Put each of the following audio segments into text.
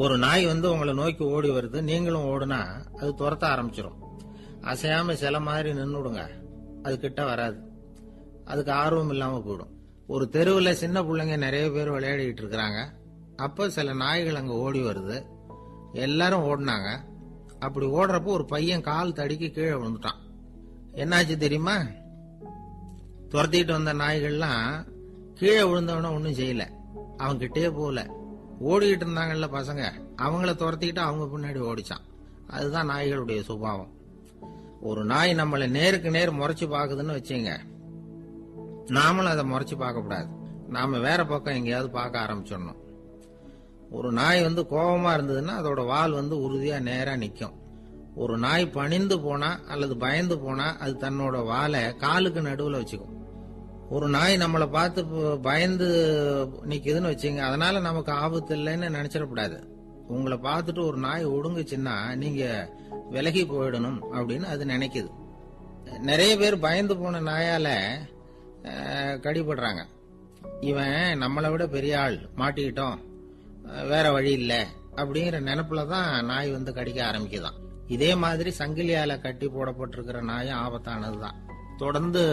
ஒரு நாய் உங்களை நோக்கி ஓடி வருது, நீங்களும் ஓடுனா அது துரத்த ஆரம்பிச்சிடும். அசையாம சில மாதிரி நின்னுடுங்க, அது கிட்ட வராது. அதுக்கு ஆர்வம் இல்லாம போயிடும். ஒரு தெருவில் சின்ன பிள்ளைங்க நிறைய பேர் விளையாடிட்டு இருக்கிறாங்க. அப்ப சில நாய்கள் அங்க ஓடி வருது. எல்லாரும் ஓடினாங்க. அப்படி ஓடுறப்போ ஒரு பையன் கால் தடிக்கு கீழே விழுந்துட்டான். என்னாச்சு தெரியுமா? துரத்திட்டு வந்த நாய்கள்லாம் கீழே விழுந்தவன ஒன்னும் செய்யல, அவன் கிட்டே போல. ஓடிக்கிட்டு இருந்தாங்கல்ல பசங்க, அவங்கள துரத்திக்கிட்டு அவங்க பின்னாடி ஓடிச்சான். அதுதான் நாய்களுடைய சுபாவம். ஒரு நாய் நம்மளை நேருக்கு நேர் முறைச்சு பாக்குதுன்னு வச்சுங்க, நாமளும் அதை முறைச்சு பார்க்க கூடாது. நாம வேற பக்கம் எங்கேயாவது பார்க்க ஆரம்பிச்சிடணும். ஒரு நாய் கோபமா இருந்ததுன்னா அதோட வால் உறுதியா நேரா நிக்கும். ஒரு நாய் பணிந்து போனா அல்லது பயந்து போனா அது தன்னோட வாலை காலுக்கு நடுவுல வச்சுக்கும். ஒரு நாய் நம்மளை பார்த்து பயந்து நிக்குதுன்னு வச்சுங்க, அதனால நமக்கு ஆபத்து இல்லைன்னு நினைச்சிடக்கூடாது. உங்களை பார்த்துட்டு ஒரு நாய் ஒடுங்குச்சுன்னா நீங்க விலகி போயிடணும் அப்படின்னு அது நினைக்குது. நிறைய பேர் பயந்து போன நாயால கடிபடுறாங்க. இவன் நம்மளை விட பெரிய ஆள், மாட்டிக்கிட்டோம், வேற வழி இல்ல அப்படிங்கிற நினைப்புல தான் நாய் கடிக்க ஆரம்பிக்குதான். இதே மாதிரி சங்கிலியால கட்டி போடப்பட்டிருக்கிற நாயும் ஆபத்தானதுதான். தொடர்ந்து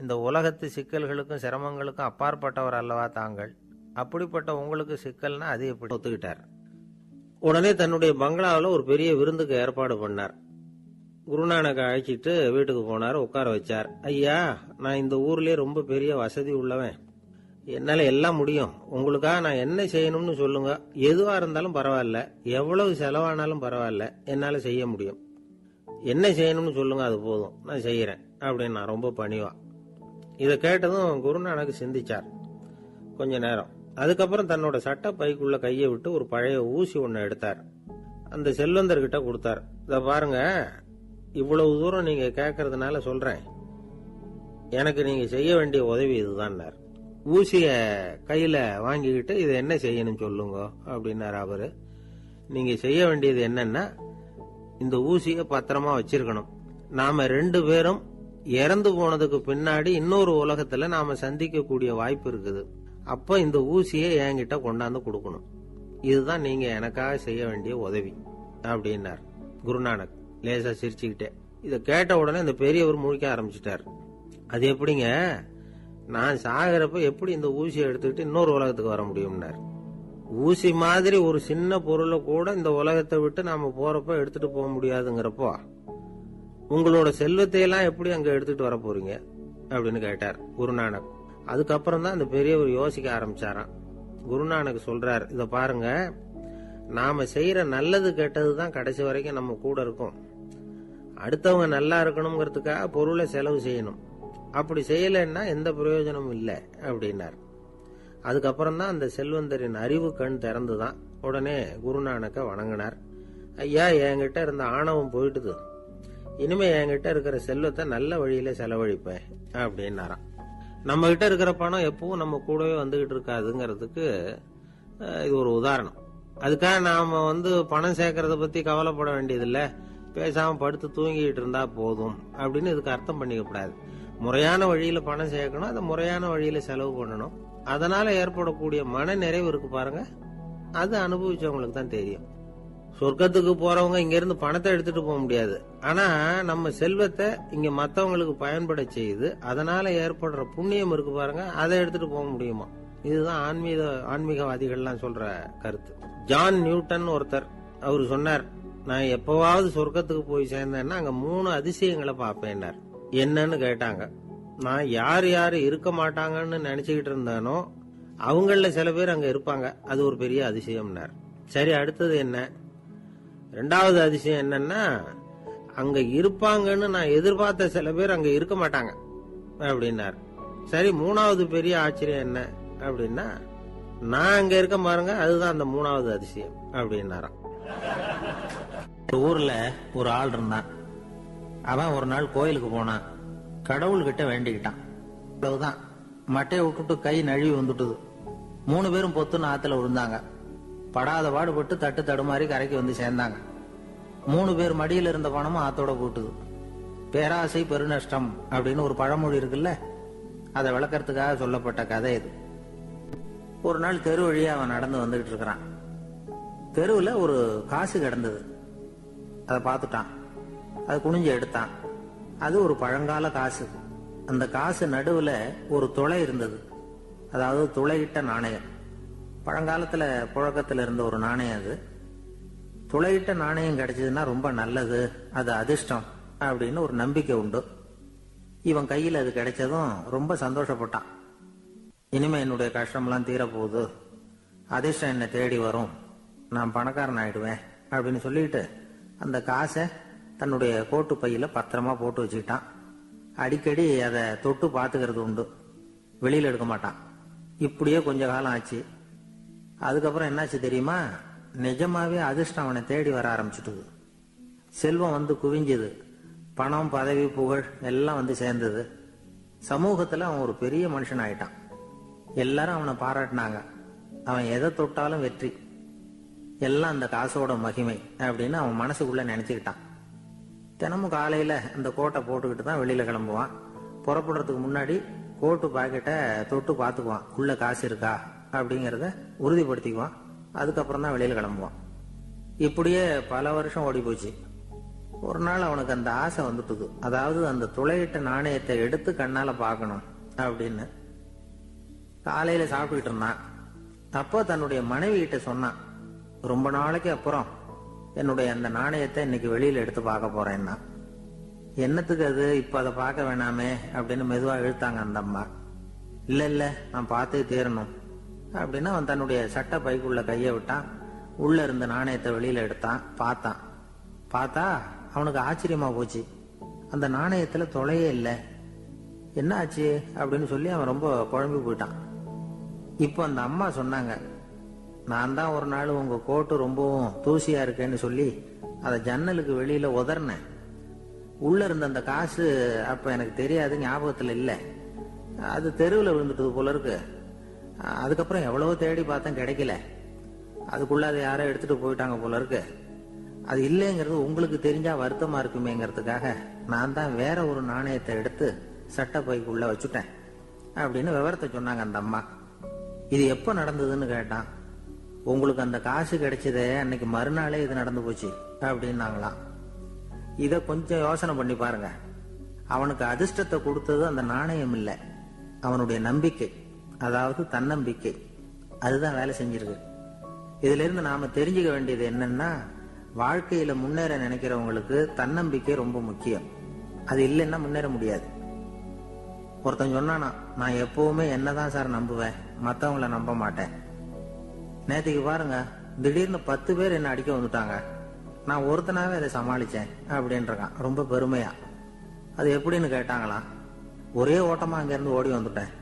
இந்த உலகத்து சிக்கல்களுக்கும் சிரமங்களுக்கும் அப்பாற்பட்டவர் அல்லவா தாங்கள்? அப்படிப்பட்ட உங்களுக்கு சிக்கல்னா அது எப்படி ஒத்துக்கிட்டார்? உடனே தன்னுடைய பங்களாவில் ஒரு பெரிய விருந்துக்கு ஏற்பாடு பண்ணார். குருநானக் அழைச்சிட்டு வீட்டுக்கு போனார், உட்கார வச்சார். ஐயா, நான் இந்த ஊர்லயே ரொம்ப பெரிய வசதி உள்ளவன், என்னால எல்லாம் முடியும். உங்களுக்காக நான் என்ன செய்யணும்னு சொல்லுங்க, எதுவா இருந்தாலும் பரவாயில்ல, எவ்வளவு செலவானாலும் பரவாயில்ல, என்னால செய்ய முடியும். என்ன செய்யணும்னு சொல்லுங்க, அது போதும், நான் செய்யறேன் அப்படின்னு நான் ரொம்ப பணிவா. இதை கேட்டதும் குருநானக் சிந்திச்சார் கொஞ்ச நேரம். அதுக்கப்புறம் தன்னோட சட்ட பைக்குள்ள கையை விட்டு ஒரு பழைய ஊசி ஒன்னு எடுத்தார். அந்த செல்வந்தர்கிட்ட கொடுத்தார். இத பாருங்க, இவ்வளவு தூரம் நீங்க கேட்கறதுனால சொல்றேன், எனக்கு நீங்க செய்ய வேண்டிய உதவி இதுதான். ஊசிய கையில வாங்கிக்கிட்டு இதை என்ன செய்யணும் சொல்லுங்க அப்படின்னாரு அவரு. நீங்க செய்ய வேண்டியது என்னன்னா, இந்த ஊசிய பத்திரமா வச்சிருக்கணும். நாம 2 பேரும் இறந்து போனதுக்கு பின்னாடி இன்னொரு உலகத்துல நாம சந்திக்க கூடிய வாய்ப்பு இருக்குது. அப்ப இந்த ஊசியை என்கிட்ட கொண்டாந்து கொடுக்கணும். இதுதான் நீங்க எனக்காக செய்ய வேண்டிய உதவி அப்படின்னார் குருநானக் லேசா சிரிச்சுக்கிட்டே. இத கேட்ட உடனே இந்த பெரியவர் முழிக்க ஆரம்பிச்சிட்டார். அது எப்படிங்க, நான் சாகிறப்ப எப்படி இந்த ஊசியை எடுத்துக்கிட்டு இன்னொரு உலகத்துக்கு வர முடியும்னார். ஊசி மாதிரி ஒரு சின்ன பொருளை கூட இந்த உலகத்தை விட்டு நாம போறப்ப எடுத்துட்டு போக முடியாதுங்கிறப்போ உங்களோட செல்வத்தை எல்லாம் எப்படி அங்க எடுத்துட்டு வர போறீங்க அப்படின்னு கேட்டார் குருநானக். அதுக்கப்புறம் தான் அந்த பெரியவர் யோசிக்க ஆரம்பிச்சாராம். குருநானக் சொல்றார், இத பாருங்க, நாம செய்யற நல்லது கெட்டதுதான் கடைசி வரைக்கும் நம்ம கூட இருக்கும். அடுத்தவங்க நல்லா இருக்கணுங்கிறதுக்காக பொருளை செலவு செய்யணும், அப்படி செய்யலைன்னா எந்த பிரயோஜனமும் இல்லை அப்படின்னார். அதுக்கப்புறம் தான் அந்த செல்வந்தரின் அறிவு கண் திறந்துதான். உடனே குருநானக்க வணங்கினார். ஐயா, என்கிட்ட இருந்த ஆணவம் போயிட்டுது, இனிமே என்கிட்ட இருக்கிற செல்வத்தை நல்ல வழியில செலவழிப்பேன் அப்படின்னாராம். நம்ம கிட்ட இருக்கிற பணம் எப்பவும் நம்ம கூடவே வந்துகிட்டு இருக்காதுங்கிறதுக்கு இது ஒரு உதாரணம். அதுக்காக நாம பணம் சேர்க்கறத பத்தி கவலைப்பட வேண்டியதில்லை, பேசாம படுத்து தூங்கிட்டு இருந்தா போதும் அப்படின்னு இதுக்கு அர்த்தம் பண்ணிக்க கூடாது. முறையான வழியில பணம் சேர்க்கணும், அதை முறையான வழியில செலவு பண்ணணும். அதனால ஏற்படக்கூடிய மன நிறைவு இருக்கு பாருங்க, அது அனுபவிச்சவங்களுக்கு தான் தெரியும். சொர்க்கத்துக்கு போறவங்க இங்க இருந்து பணத்தை எடுத்துட்டு போக முடியாது, ஆனா நம்ம செல்வத்தை இங்க மத்தவங்களுக்கு பயன்பட செய்து அதனால ஏற்படுற புண்ணியம் இருக்கு பாருங்க, அதை எடுத்துட்டு போக முடியுமா. இதுதான் ஆன்மீகவாதிகள்லாம் சொல்ற கருத்து. ஜான் நியூட்டன் ஒருத்தர், அவரு சொன்னார், நான் எப்பவாவது சொர்க்கத்துக்கு போய் சேர்ந்தேன்னா அங்க 3 அதிசயங்களை பார்ப்பேன்னார். என்னன்னு கேட்டாங்க. நான் யாரு யாரு இருக்க மாட்டாங்கன்னு நினைச்சுக்கிட்டு இருந்தானோ அவங்கள சில பேர் அங்க இருப்பாங்க, அது ஒரு பெரிய அதிசயம்னார். சரி, அடுத்தது என்ன? 2வது அதிசயம் என்னன்னா, அங்க இருப்பாங்கன்னு நான் எதிர்பார்த்த சில பேர் அங்க இருக்க மாட்டாங்க அப்படின்னார். சரி, 3வது பெரிய ஆச்சரியம் என்ன அப்படின்னா, நான் அங்க இருக்க பாருங்க, அதுதான் அந்த 3வது அதிசயம் அப்படின்னாராம். ஊர்ல ஒரு ஆள் இருந்தான். அவன் ஒரு நாள் கோயிலுக்கு போனான். கடவுள்கிட்ட வேண்டிக்கிட்டான். அவ்வளவுதான், மட்டையை விட்டுட்டு கை நழுவி வந்துட்டுது. 3 பேரும் பொத்துன்னு ஆத்துல விழுந்தாங்க. படாத பாடுபட்டு தட்டு தடுமாறி கரைக்கு சேர்ந்தாங்க. 3 பேர் மடியில் இருந்த பணமும் ஆத்தோட போட்டுது. பேராசை பெருநஷ்டம் அப்படின்னு ஒரு பழமொழி இருக்குல்ல, அதை விளக்கறதுக்காக சொல்லப்பட்ட கதை இது. ஒரு நாள் தெரு வழியா அவன் நடந்து வந்துகிட்டு இருக்கிறான். தெருவில் ஒரு காசு கிடந்தது. அதை பார்த்துட்டான். அது குனிஞ்சு எடுத்தான். அது ஒரு பழங்கால காசு. அந்த காசு நடுவில் ஒரு துளை இருந்தது. அதாவது துளையிட்ட நாணயம். பழங்காலத்தில் புழக்கத்தில் இருந்த ஒரு நாணயம் அது. துளையிட்ட நாணயம் கிடைச்சதுன்னா ரொம்ப நல்லது, அது அதிர்ஷ்டம் அப்படின்னு ஒரு நம்பிக்கை உண்டு. இவன் கையில் அது கிடைச்சதும் ரொம்ப சந்தோஷப்பட்டான். இனிமே என்னுடைய கஷ்டம்லாம் தீரப்போகுது, அதிர்ஷ்டம் என்னை தேடி வரும், நான் பணக்காரன் ஆயிடுவேன் அப்படின்னு சொல்லிட்டு அந்த காசை தன்னுடைய கோட்டு பையில பத்திரமா போட்டு வச்சுக்கிட்டான். அடிக்கடி அதை தொட்டு பார்த்துக்கிறது உண்டு, வெளியில் எடுக்க மாட்டான். இப்படியே கொஞ்ச காலம் ஆச்சு. அதுக்கப்புறம் என்னாச்சு தெரியுமா? நிஜமாவே அதிர்ஷ்டம் அவனை தேடி வர ஆரம்பிச்சுட்டுது. செல்வம் வந்து குவிஞ்சது. பணம், பதவி, புகழ் எல்லாம் வந்து சேர்ந்தது. சமூகத்தில் அவன் ஒரு பெரிய மனுஷன் ஆயிட்டான். எல்லாரும் அவனை பாராட்டினாங்க. அவன் எதை தொட்டாலும் வெற்றி, எல்லாம் அந்த காசோட மகிமை அப்படின்னு அவன் மனசுக்குள்ள நினைச்சுக்கிட்டான். தினமும் காலையில அந்த கோட்டை போட்டுக்கிட்டு தான் வெளியில கிளம்புவான். புறப்படுறதுக்கு முன்னாடி கோட்டு பாக்கெட்டை தொட்டு பார்த்துக்குவான், உள்ள காசு இருக்கா அப்படிங்கிறத உறுதிப்படுத்திக்குவான். அதுக்கப்புறம் தான் வெளியில கிளம்புவான். இப்படியே பல வருஷம் ஓடி போச்சு. ஒரு நாள் அவனுக்கு அந்த ஆசை வந்துட்டுது. அதாவது அந்த துளையிட்ட நாணயத்தை எடுத்து கண்ணால பார்க்கணும் அப்படின்னு. காலையில சாப்பிட்டுக்கிட்டு இருந்தான். அப்போ தன்னுடைய மனைவி கிட்ட சொன்னான், ரொம்ப நாளைக்கு அப்புறம் என்னுடைய அந்த நாணயத்தை இன்னைக்கு வெளியில எடுத்து பார்க்க போறேன்னா. என்னத்துக்கு அது, இப்ப அதை பார்க்க வேணாமே அப்படின்னு மெதுவா இழுத்தாங்க அந்த அம்மா. இல்ல இல்ல, நான் பார்த்தே தீரணும் அப்படின்னு அவன் தன்னுடைய சட்டை பைக்குள்ள கைய விட்டான். உள்ள இருந்த நாணயத்தை வெளியில எடுத்தான். பார்த்தா அவனுக்கு ஆச்சரியமா போச்சு. அந்த நாணயத்துல தொலையே இல்லை. என்ன ஆச்சு அப்படின்னு சொல்லி அவன் ரொம்ப குழம்பி போயிட்டான். இப்போ அந்த அம்மா சொன்னாங்க, நான் தான் ஒரு நாள் உங்க கோட்டு ரொம்பவும் தூசியா இருக்கேன்னு சொல்லி அதை ஜன்னலுக்கு வெளியில உதறினேன். உள்ள இருந்த அந்த காசு அப்ப எனக்கு தெரியாது, ஞாபகத்துல இல்லை. அது தெருவில் விழுந்துட்டது போல இருக்கு. அதுக்கப்புறம் எவ்வளவோ தேடி பார்த்தேன், கிடைக்கல. அதுக்குள்ள அதை யாரோ எடுத்துட்டு போயிட்டாங்க போல இருக்கு. அது இல்லைங்கிறது உங்களுக்கு தெரிஞ்சா வருத்தமா இருக்குமேங்கிறதுக்காக நான் தான் வேற ஒரு நாணயத்தை எடுத்து சட்டை பைக்குள்ள வச்சுட்டேன் அப்படின்னு விவரத்தை சொன்னாங்க அந்த அம்மா. இது எப்ப நடந்ததுன்னு கேட்டான். உங்களுக்கு அந்த காசு கிடைச்சதே அன்னைக்கு மறுநாளே இது நடந்து போச்சு அப்படின்னாங்களாம். இத கொஞ்சம் யோசனை பண்ணி பாருங்க. அவனுக்கு அதிர்ஷ்டத்தை கொடுத்தது அந்த நாணயம் இல்லை, அவனுடைய நம்பிக்கை, அதாவது தன்னம்பிக்கை. அதுதான் வேலை செஞ்சிருக்கு. இதுல இருந்து நாம தெரிஞ்சுக்க வேண்டியது என்னன்னா, வாழ்க்கையில முன்னேற நினைக்கிறவங்களுக்கு தன்னம்பிக்கை ரொம்ப முக்கியம். அது இல்லைன்னா முன்னேற முடியாது. ஒருத்தன் சொன்னானா, நான் எப்பவுமே என்னதான் சார் நம்புவேன், மத்தவங்கள நம்ப மாட்டேன். நேற்றுக்கு பாருங்க, திடீர்னு 10 பேர் என்ன அடிக்க வந்துட்டாங்க, நான் ஒருத்தனாவே அதை சமாளிச்சேன் அப்படின்றான் ரொம்ப பெருமையா. அது எப்படின்னு கேட்டாங்களாம். ஒரே ஓட்டமா அங்க இருந்து ஓடி வந்துட்டேன்